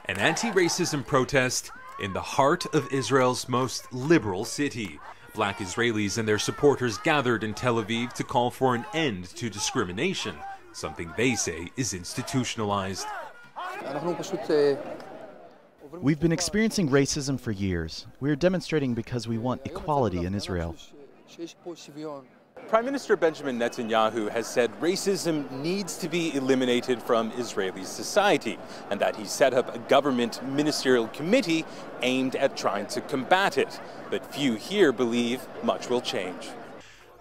An anti-racism protest in the heart of Israel's most liberal city. Black Israelis and their supporters gathered in Tel Aviv to call for an end to discrimination, something they say is institutionalized. We've been experiencing racism for years. We're demonstrating because we want equality in Israel. Prime Minister Benjamin Netanyahu has said racism needs to be eliminated from Israeli society, and that he set up a government ministerial committee aimed at trying to combat it. But few here believe much will change.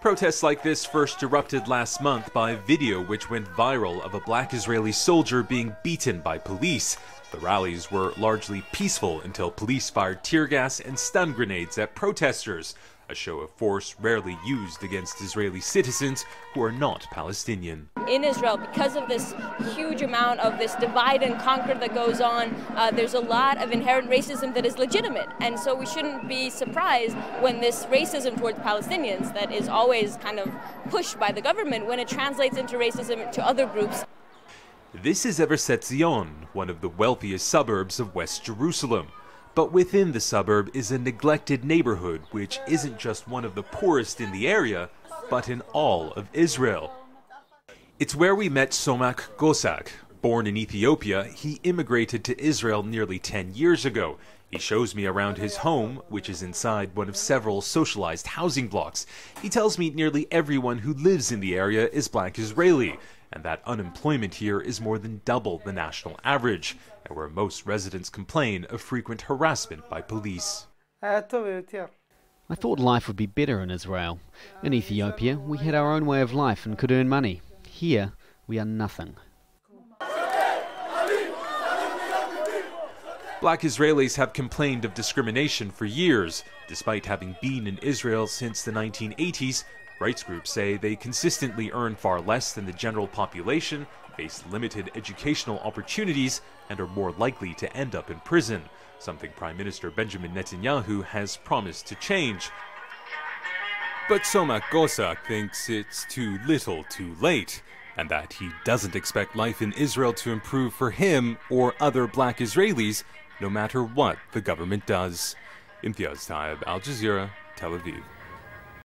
Protests like this first erupted last month by a video which went viral of a black Israeli soldier being beaten by police. The rallies were largely peaceful until police fired tear gas and stun grenades at protesters, a show of force rarely used against Israeli citizens who are not Palestinian. In Israel, because of this huge amount of this divide and conquer that goes on, there's a lot of inherent racism that is legitimate. And so we shouldn't be surprised when this racism towards Palestinians that is always kind of pushed by the government, when it translates into racism to other groups. This is Everset Zion, one of the wealthiest suburbs of West Jerusalem. But within the suburb is a neglected neighborhood which isn't just one of the poorest in the area, but in all of Israel. It's where we met Somak Gosak. Born in Ethiopia, he immigrated to Israel nearly 10 years ago. He shows me around his home, which is inside one of several socialized housing blocks. He tells me nearly everyone who lives in the area is black Israeli, and that unemployment here is more than double the national average, and where most residents complain of frequent harassment by police. I thought life would be better in Israel. In Ethiopia, we had our own way of life and could earn money. Here, we are nothing. Black Israelis have complained of discrimination for years. Despite having been in Israel since the 1980s, rights groups say they consistently earn far less than the general population, face limited educational opportunities, and are more likely to end up in prison, something Prime Minister Benjamin Netanyahu has promised to change. But Somak Gosak thinks it's too little too late, and that he doesn't expect life in Israel to improve for him or other black Israelis, no matter what the government does. Imtiaz Taib, Al Jazeera, Tel Aviv.